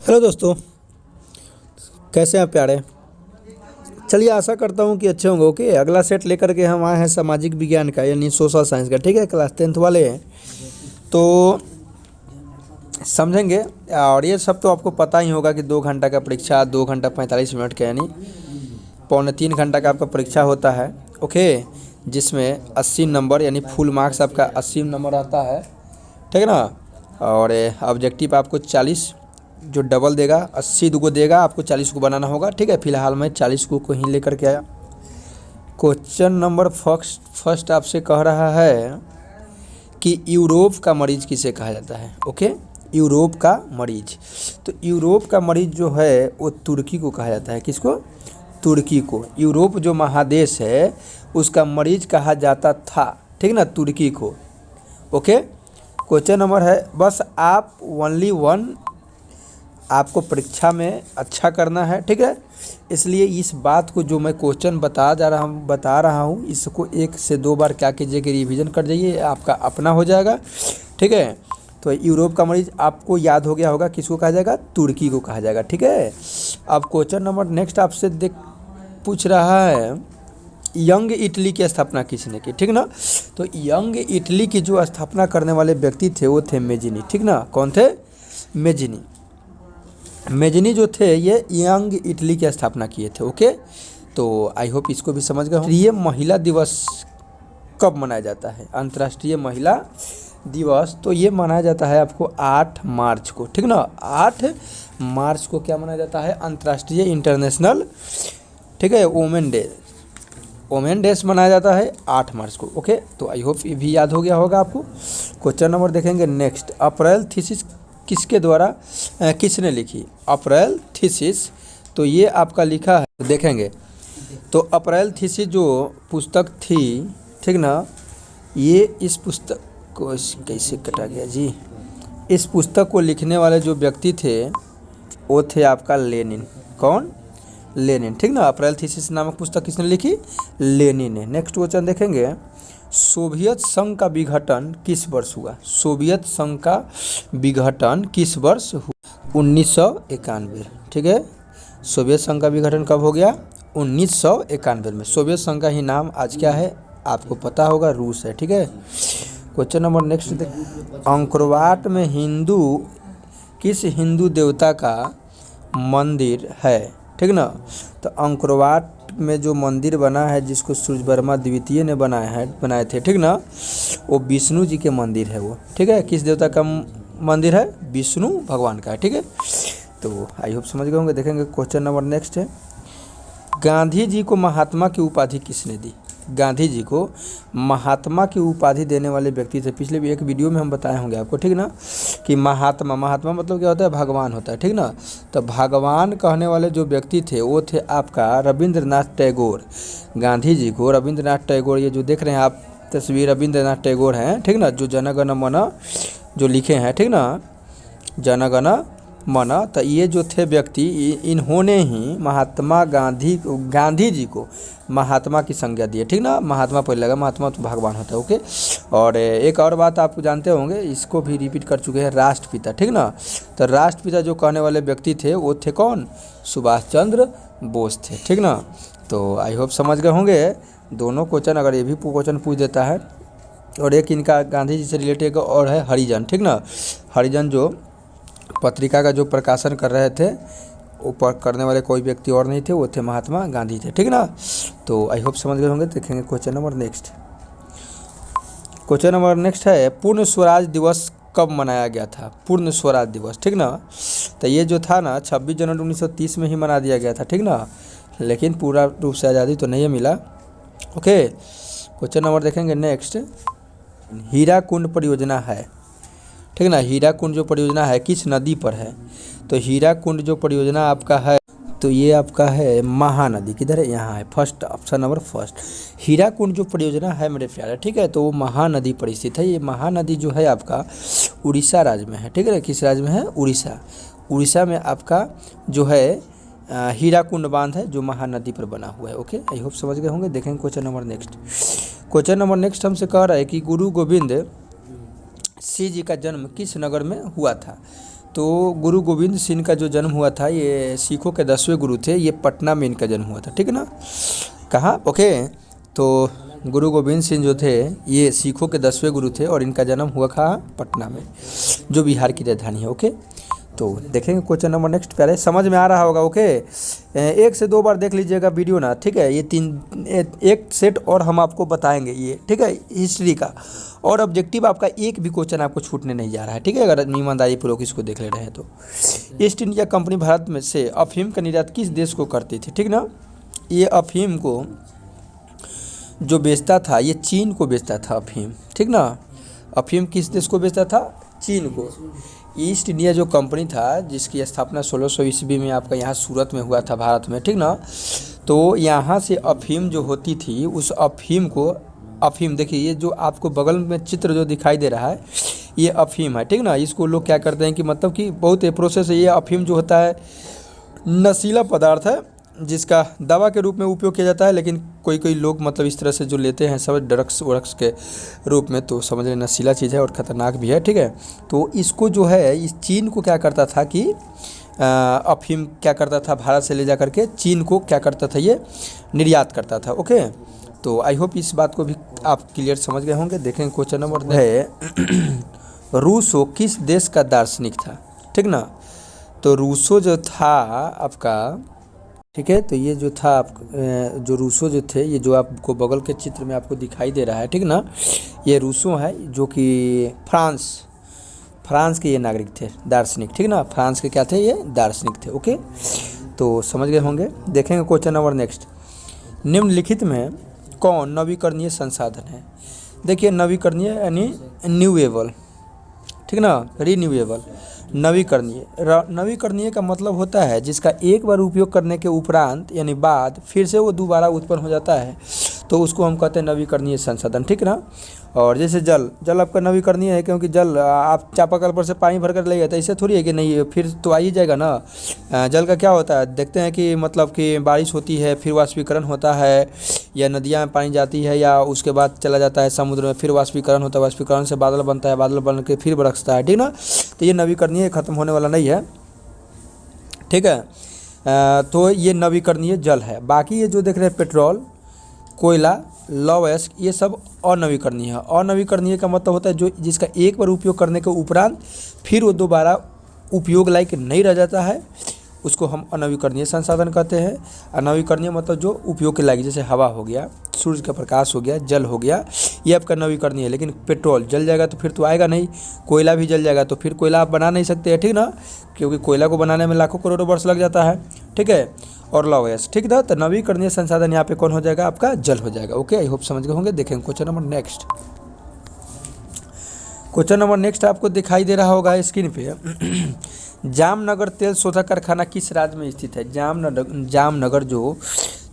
Hello दोस्तों, कैसे हैं प्यारे। चलिए, आशा करता हूँ कि अच्छे होंगे। ओके, अगला सेट लेकर के हम आए हैं सामाजिक विज्ञान का, यानी सोशल साइंस का। ठीक है, क्लास 10th वाले हैं तो समझेंगे। और ये सब तो आपको पता ही होगा कि 2 घंटा का परीक्षा, 2 घंटा 45 मिनट का, यानी 2.25 घंटा का आपका परीक्षा होता है। ओके, जिसमें 80 नंबर यानी फुल मार्क्स आपका 80 नंबर आता है। ठीक है ना। और ऑब्जेक्टिव आपको 40 जो डबल देगा, 80 को देगा, आपको 40 को बनाना होगा। ठीक है, फिलहाल मैं 40 को ही लेकर के आया। क्वेश्चन नंबर फर्स्ट आपसे कह रहा है कि यूरोप का मरीज किसे कहा जाता है। ओके, यूरोप का मरीज, तो यूरोप का मरीज जो है वो तुर्की को कहा जाता है। किसको? तुर्की को। यूरोप जो महादेश है उसका मरीज कहा जाता था, ठीक ना, तुर्की को। ओके, क्वेश्चन नंबर है, बस आप ओनली वन, आपको परीक्षा में अच्छा करना है। ठीक है, इसलिए इस बात को जो मैं क्वेश्चन बता रहा हूँ इसको 1 से 2 बार क्या कीजिए कि रिवीजन कर जाइए, आपका अपना हो जाएगा। ठीक है, तो यूरोप का मरीज आपको याद हो गया होगा, किसको कहा जाएगा? तुर्की को कहा जाएगा। ठीक है, अब क्वेश्चन नंबर नेक्स्ट आपसे पूछ रहा है, यंग इटली की स्थापना किसने की। ठीक ना, तो यंग इटली की जो स्थापना करने वाले व्यक्ति थे वो थे मेजिनी। ठीक ना, कौन थे? मेजिनी जो थे ये यंग इटली की स्थापना किए थे। ओके, तो आई होप इसको भी समझ गए। अंतर्राष्ट्रीय महिला दिवस कब मनाया जाता है? अंतर्राष्ट्रीय महिला दिवस तो ये मनाया जाता है आपको 8 मार्च को। ठीक ना, 8 मार्च को क्या मनाया जाता है? अंतर्राष्ट्रीय इंटरनेशनल, ठीक है, वोमेन डे मनाया जाता है 8 मार्च को। ओके, तो आई होप ये भी याद हो गया होगा आपको। क्वेश्चन नंबर देखेंगे नेक्स्ट, अप्रैल थीसिस किसके द्वारा किसने लिखी? अप्रैल थीसिस, तो ये आपका लिखा है, देखेंगे तो अप्रैल थीसिस जो पुस्तक थी, ठीक ना, ये इस पुस्तक को कैसे कटा गया जी, इस पुस्तक को लिखने वाले जो व्यक्ति थे वो थे आपका लेनिन। कौन? लेनिन। ठीक ना, अप्रैल थीसिस नामक पुस्तक किसने लिखी? लेनिन ने। नेक्स्ट क्वेश्चन देखेंगे, सोवियत संघ का विघटन किस वर्ष हुआ? सोवियत संघ का विघटन किस वर्ष हुआ? 1991। ठीक है, सोवियत संघ का विघटन कब हो गया? 1991 में। सोवियत संघ का ही नाम आज क्या है आपको पता होगा? रूस है। ठीक है, क्वेश्चन नंबर नेक्स्ट अंकोरवाट में किस हिंदू देवता का मंदिर है? ठीक ना, तो अंकोरवाट में जो मंदिर बना है, जिसको सूर्यवर्मा द्वितीय ने बनाए थे, ठीक ना, वो विष्णु जी के मंदिर है वो। ठीक है, किस देवता का मंदिर है? विष्णु भगवान का है। ठीक है, तो आई होप समझ गए होंगे। देखेंगे क्वेश्चन नंबर नेक्स्ट है, गांधी जी को महात्मा की उपाधि किसने दी? गांधी जी को महात्मा की उपाधि देने वाले व्यक्ति थे। पिछले भी एक वीडियो में हम बताए होंगे आपको, ठीक ना, कि महात्मा मतलब क्या होता है? भगवान होता है। ठीक ना, तो भगवान कहने वाले जो व्यक्ति थे वो थे आपका रविंद्रनाथ टैगोर। गांधी जी को रविंद्रनाथ टैगोर, ये जो देख रहे हैं आप तस्वीर, रविंद्रनाथ टैगोर हैं। ठीक ना, जो जन गण मन जो लिखे हैं, ठीक ना, जन गण मन, तो ये जो थे व्यक्ति, इन्होंने ही महात्मा गांधी जी को महात्मा की संज्ञा दी है। ठीक ना, महात्मा पहले लगा, महात्मा तो भगवान होता है। ओके, और एक और बात आप जानते होंगे, इसको भी रिपीट कर चुके हैं, राष्ट्रपिता। ठीक ना, तो राष्ट्रपिता जो कहने वाले व्यक्ति थे वो थे कौन? सुभाष चंद्र बोस थे। ठीक ना, तो आई होप समझ गए होंगे दोनों क्वेश्चन। अगर ये भी क्वेश्चन पूछ देता है, और एक इनका गांधी जी से रिलेटेड और है हरिजन। ठीक ना, हरिजन जो पत्रिका का जो प्रकाशन कर रहे थे, ऊपर करने वाले कोई व्यक्ति और नहीं थे, वो थे महात्मा गांधी थे। ठीक ना, तो आई होप समझ गए होंगे। देखेंगे question number next. Question number next है, पूर्ण स्वराज दिवस कब मनाया गया था? पूर्ण स्वराज दिवस, ठीक ना, तो ये जो था ना 26 जनवरी 1930 में ही मना दिया गया था। ठीक ना, लेकिन पूरा रूप से आज़ादी तो नहीं मिला। ओके, क्वेश्चन नंबर देखेंगे नेक्स्ट, हीराकुंड परियोजना है, ठीक ना, हीराकुंड जो परियोजना है किस नदी पर है? तो हीराकुंड जो परियोजना आपका है, तो ये आपका है महानदी। किधर है? यहाँ है, first option number first. Hirakud जो परियोजना है मेरे प्यारे, ठीक है, तो वो महानदी पर स्थित है। ये महानदी जो है आपका उड़ीसा राज्य में है। ठीक है, किस राज्य में है? उड़ीसा में आपका जो है हीराकुंड बांध है, जो महानदी पर बना हुआ है। ओके, आई होप समझ गए होंगे। देखेंगे question number next. Question number next हमसे कह रहा है कि गुरु गोविंद सिंह जी का जन्म किस नगर में हुआ था? तो गुरु गोविंद सिंह का जो जन्म हुआ था, ये सिखों के 10वें गुरु थे, ये पटना में इनका जन्म हुआ था, ठीक है ना। कहाँ? ओके। तो गुरु गोविंद सिंह जो थे ये सिखों के 10वें गुरु थे और इनका जन्म हुआ था पटना में, जो बिहार की राजधानी है। ओके, तो देखेंगे क्वेश्चन नंबर नेक्स्ट। पहले समझ में आ रहा होगा। ओके, 1 से 2 बार देख लीजिएगा वीडियो ना, ठीक है। ये 1 सेट और हम आपको बताएंगे ये, ठीक है, हिस्ट्री का। और ऑब्जेक्टिव आपका एक भी क्वेश्चन आपको छूटने नहीं जा रहा है, ठीक है, अगर ईमानदारी पूर्वक इसको देख ले रहे हैं तो। ईस्ट इंडिया कंपनी भारत में से अफीम का निर्यात किस देश को करती थी, ठीक ना। ये अफीम को जो बेचता था, ये चीन को बेचता था अफीम, ठीक ना। अफीम किस देश को बेचता था? चीन को। ईस्ट इंडिया जो कंपनी था, जिसकी स्थापना 1600 ईस्वी में आपका यहाँ सूरत में हुआ था, भारत में, ठीक ना। तो यहाँ से अफीम जो होती थी, उस अफीम को, अफीम देखिए, ये जो आपको बगल में चित्र जो दिखाई दे रहा है, ये अफीम है, ठीक ना। इसको लोग क्या करते हैं कि मतलब कि बहुत प्रोसेस है। ये अफीम जो होता है नशीला पदार्थ है, जिसका दवा के रूप में उपयोग किया जाता है, लेकिन कोई कोई लोग मतलब इस तरह से जो लेते हैं सब ड्रग्स वग्स के रूप में, तो समझ लें नशीला चीज़ है और ख़तरनाक भी है, ठीक है। तो इसको जो है, इस चीन को क्या करता था कि अफीम क्या करता था, भारत से ले जा करके चीन को क्या करता था, ये निर्यात करता था। ओके, तो आई होप इस बात को भी आप क्लियर समझ गए होंगे। देखेंगे क्वेश्चन नंबर है, रूसो किस देश का दार्शनिक था, ठीक ना। तो रूसो जो था आपका, ठीक है, तो ये जो था आप जो रूसो जो थे, ये जो आपको बगल के चित्र में आपको दिखाई दे रहा है, ठीक ना, ये रूसो है, जो कि फ्रांस के ये नागरिक थे, दार्शनिक, ठीक ना। फ्रांस के क्या थे? ये दार्शनिक थे। ओके, तो समझ गए होंगे। देखेंगे क्वेश्चन नंबर नेक्स्ट। निम्नलिखित में कौन नवीकरणीय संसाधन है? देखिए, नवीकरणीय यानी न्यूएबल, ठीक ना, रीन्यूएबल। नवीकरणीय का मतलब होता है जिसका एक बार उपयोग करने के उपरांत यानी बाद फिर से वो दोबारा उत्पन्न हो जाता है, तो उसको हम कहते हैं नवीकरणीय संसाधन, ठीक ना। और जैसे जल आपका नवीकरणीय है, क्योंकि जल आप चापाकल पर से पानी भर कर ले गए, तो ऐसे थोड़ी है कि नहीं फिर तो आ ही जाएगा ना। जल का क्या होता है, देखते हैं कि मतलब कि बारिश होती है, फिर वाष्पीकरण होता है, या नदियाँ में पानी जाती है, या उसके बाद चला जाता है समुद्र में, फिर वाष्पीकरण होता है, वाष्पीकरण से बादल बनता है, बादल बन के फिर बरसता है, ठीक ना। तो ये नवीकरणीय खत्म होने वाला नहीं है, ठीक है। तो ये नवीकरणीय जल है। बाकी ये जो देख रहे हैं पेट्रोल, कोयला, लौह अयस्क, ये सब अनवीकरणीय है। अनवीकरणीय का मतलब होता है जो जिसका एक बार उपयोग करने के उपरांत फिर वो दोबारा उपयोग लायक नहीं रह जाता है, उसको हम अनवीकरणीय संसाधन कहते हैं। अनवीकरणीय मतलब जो उपयोग के लायक, जैसे हवा हो गया, सूर्य का प्रकाश हो गया, जल हो गया, ये आपका नवीकरणीय है। लेकिन पेट्रोल जल जाएगा तो फिर तो आएगा नहीं, कोयला भी जल जाएगा तो फिर कोयला आप बना नहीं सकते हैं, ठीक ना, क्योंकि कोयला को बनाने में लाखों करोड़ों वर्ष लग जाता है, ठीक है। और लौह अयस्क, ठीक था। तो नवीकरणीय संसाधन यहाँ पे कौन हो जाएगा? आपका जल हो जाएगा। ओके, आई होप समझ गए होंगे। देखेंगे question number next. Question number next आपको दिखाई दे रहा होगा स्क्रीन पे। जामनगर तेल शोधक कारखाना किस राज्य में स्थित है? जामनगर जो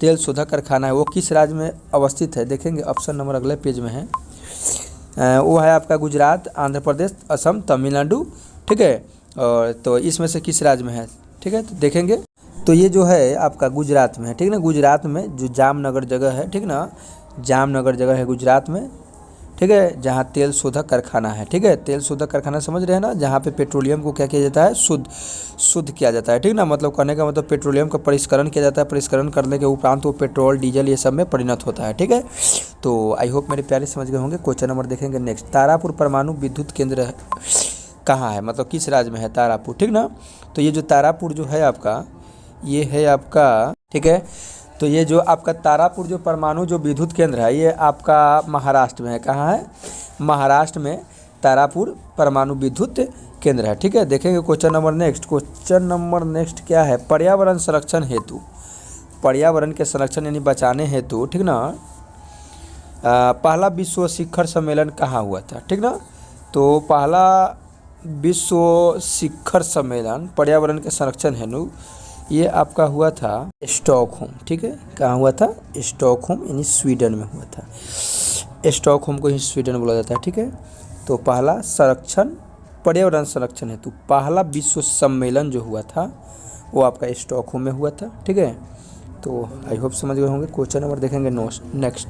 तेल शोधक कारखाना है वो किस राज्य में अवस्थित है? देखेंगे ऑप्शन नंबर अगले पेज में है। वो है आपका गुजरात, आंध्र प्रदेश, असम, तमिलनाडु, ठीक है। और तो इसमें से किस राज्य में है? ठीक है, तो देखेंगे। तो ये जो है आपका गुजरात में है, ठीक ना। गुजरात में जो जामनगर जगह है, ठीक ना, जामनगर जगह है गुजरात में, ठीक है, जहाँ तेल शोधक कारखाना है, ठीक है। तेल शोधक कारखाना समझ रहे हैं ना, जहाँ पे पेट्रोलियम को क्या किया जाता है? शुद्ध किया जाता है, ठीक ना। मतलब कहने का मतलब पेट्रोलियम का परिष्करण किया जाता है, परिष्करण करने के उपरांत वो पेट्रोल, डीजल, ये सब में परिणत होता है, ठीक है। तो आई होप मेरे प्यारे समझ गए होंगे। क्वेश्चन नंबर देखेंगे नेक्स्ट। तारापुर परमाणु विद्युत केंद्र कहाँ है? मतलब किस राज्य में है तारापुर, ठीक ना। तो ये जो तारापुर जो है आपका, ये है आपका, ठीक है। तो ये जो आपका तारापुर जो परमाणु जो विद्युत केंद्र है, ये आपका महाराष्ट्र में है। कहाँ है? महाराष्ट्र में तारापुर परमाणु विद्युत केंद्र है, ठीक है। देखेंगे question number next. Question number next क्या है? पर्यावरण संरक्षण हेतु, पर्यावरण के संरक्षण यानी बचाने हेतु, ठीक ना, पहला विश्व शिखर सम्मेलन कहाँ हुआ था? ठीक ना। तो पहला विश्व शिखर सम्मेलन पर्यावरण के संरक्षण हेतु ये आपका हुआ था स्टॉकहोम, ठीक है। कहाँ हुआ था? स्टॉकहोम यानी स्वीडन में हुआ था। स्टॉकहोम को ही स्वीडन बोला जाता है, ठीक है। तो पहला संरक्षण, पर्यावरण संरक्षण हेतु पहला विश्व सम्मेलन जो हुआ था वो आपका स्टॉकहोम में हुआ था, ठीक है। तो आई होप समझ गए होंगे। क्वेश्चन नंबर देखेंगे नेक्स्ट।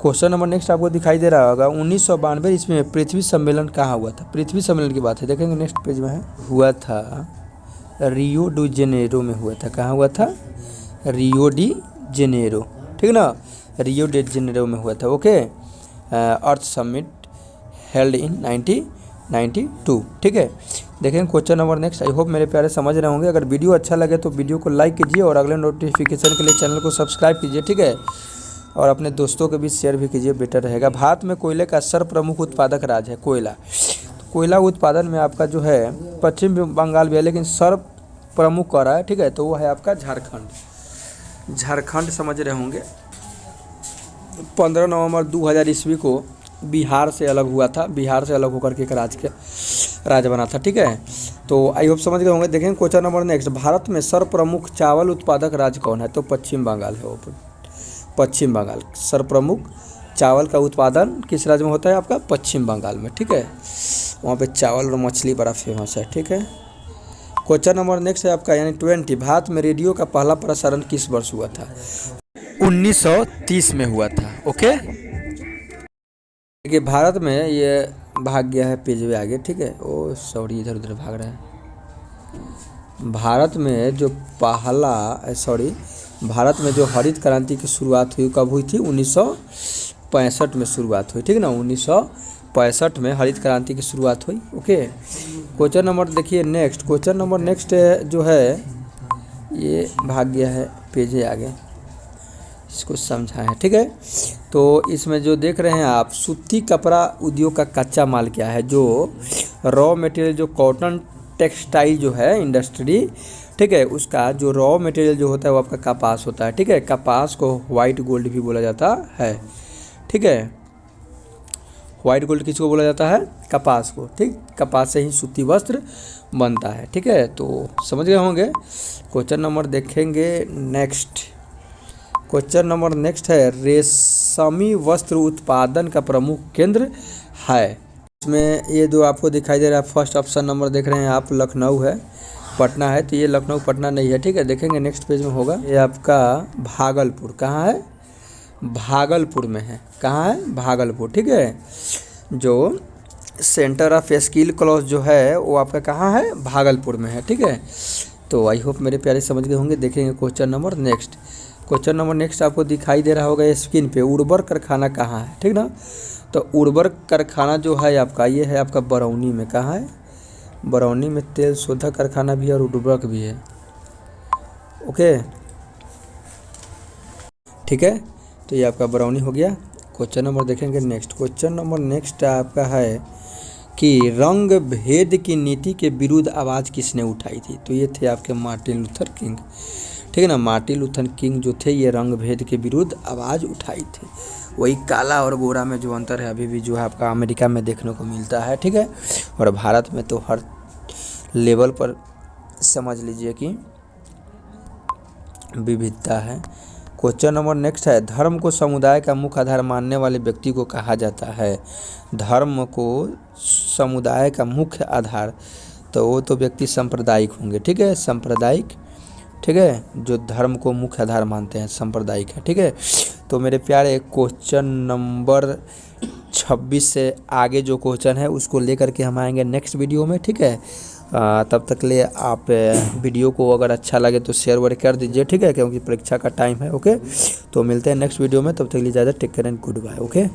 क्वेश्चन नंबर नेक्स्ट आपको दिखाई दे रहा होगा 1992 इसमें पृथ्वी सम्मेलन कहाँ हुआ था। पृथ्वी सम्मेलन की बात है, देखेंगे नेक्स्ट पेज में है। हुआ था रियो डी जेनेरो में हुआ था। कहाँ हुआ था? रियो डी जेनेरो, ठीक ना, रियो डी जेनेरो में हुआ था। Okay, earth summit held in 1992, ठीक है। देखें question number next. I hope मेरे प्यारे समझ रहे होंगे। अगर वीडियो अच्छा लगे तो वीडियो को लाइक कीजिए और अगले नोटिफिकेशन के लिए चैनल को सब्सक्राइब कीजिए, ठीक है, और अपने दोस्तों के बीच शेयर भी कीजिए, बेटर रहेगा। भारत में कोयले का सर्वप्रमुख उत्पादक राज्य है कोयला। कोयला उत्पादन में आपका जो है पश्चिम बंगाल भी है, लेकिन सर्व प्रमुख कह रहा है, ठीक है, तो वो है आपका झारखंड। झारखंड समझ रहे होंगे। 15 नवंबर 2000 ईस्वी को बिहार से अलग हुआ था। बिहार से अलग होकर के एक राज्य बना था, ठीक है। तो आई होप समझ गए होंगे। देखें क्वेश्चन नंबर नेक्स्ट। भारत में सर्वप्रमुख चावल उत्पादक राज्य कौन है? तो पश्चिम बंगाल है। वो पश्चिम बंगाल सर्वप्रमुख चावल का उत्पादन किस राज्य में होता है? आपका पश्चिम बंगाल में, ठीक है। वहाँ पे चावल और मछली बड़ा फेमस है, ठीक है। क्वेश्चन नंबर नेक्स्ट है आपका यानी 20। भारत में रेडियो का पहला प्रसारण किस वर्ष हुआ था? 1930 में हुआ था। ओके, देखिए भारत में ये भाग गया है पेज में आगे, ठीक है। ओ सॉरी, इधर उधर भाग रहा है। भारत में जो भारत में जो हरित क्रांति की शुरुआत हुई कब हुई थी? 1965 में शुरुआत हुई, ठीक है ना। 1965 में हरित क्रांति की शुरुआत हुई। ओके, क्वेश्चन नंबर देखिए नेक्स्ट। क्वेश्चन नंबर नेक्स्ट जो है ये भाग गया है पेज है आगे, इसको समझा है, ठीक है। तो इसमें जो देख रहे हैं आप, सूती कपड़ा उद्योग का कच्चा माल क्या है? जो रॉ मटेरियल, जो कॉटन टेक्सटाइल जो है इंडस्ट्री, ठीक है, उसका जो रॉ मटेरियल जो होता है वो आपका कपास होता है, ठीक है। कपास को वाइट गोल्ड भी बोला जाता है, ठीक है। वाइट गोल्ड किसको बोला जाता है? कपास को, ठीक। कपास से ही सूती वस्त्र बनता है, ठीक है। तो समझ गए होंगे। क्वेश्चन नंबर देखेंगे नेक्स्ट। क्वेश्चन नंबर नेक्स्ट है रेशमी वस्त्र उत्पादन का प्रमुख केंद्र है। इसमें ये जो आपको दिखाई दे रहा है फर्स्ट ऑप्शन नंबर देख रहे हैं आप, लखनऊ है, पटना है। तो ये लखनऊ पटना नहीं है, ठीक है। देखेंगे नेक्स्ट पेज में होगा। ये आपका भागलपुर। कहाँ है? भागलपुर में है। कहाँ है? भागलपुर, ठीक है। जो सेंटर ऑफ स्किल क्लॉथ जो है वो आपका कहाँ है? भागलपुर में है, ठीक है। तो आई होप मेरे प्यारे समझ गए होंगे। देखेंगे question number next. Question number next आपको दिखाई दे रहा होगा स्क्रीन पे, उर्वरक कारखाना कहाँ है, ठीक ना। तो उर्वरक कारखाना जो है आपका, ये है आपका बरौनी में। कहाँ है? बरौनी में तेल शोधक कारखाना भी है और उर्वरक भी है। ओके, ठीक है। तो ये आपका बरौनी हो गया। क्वेश्चन नंबर देखेंगे नेक्स्ट। क्वेश्चन नंबर नेक्स्ट आपका है कि रंग भेद की नीति के विरुद्ध आवाज़ किसने उठाई थी? तो ये थे आपके मार्टिन लूथर किंग, ठीक है ना। मार्टिन लूथर किंग जो थे ये रंग भेद के विरुद्ध आवाज़ उठाई थी। वही काला और गोरा में जो अंतर है अभी भी जो है आपका अमेरिका में देखने को मिलता है, ठीक है। और भारत में तो हर लेवल पर समझ लीजिए कि विविधता है। क्वेश्चन नंबर नेक्स्ट है धर्म को समुदाय का मुख्य आधार मानने वाले व्यक्ति को कहा जाता है? धर्म को समुदाय का मुख्य आधार, तो वो तो व्यक्ति सांप्रदायिक होंगे, ठीक है। सांप्रदायिक, ठीक है, जो धर्म को मुख्य आधार मानते हैं सांप्रदायिक है, ठीक है। तो मेरे प्यारे क्वेश्चन नंबर 26 से आगे जो क्वेश्चन है उसको लेकर के हम आएंगे नेक्स्ट वीडियो में, ठीक है। तब तक ले आप वीडियो को अगर अच्छा लगे तो शेयर वेयर कर दीजिए, ठीक है, क्योंकि परीक्षा का टाइम है। ओके, तो मिलते हैं नेक्स्ट वीडियो में, तब तक के लिए ज़्यादा take care and good bye. Okay.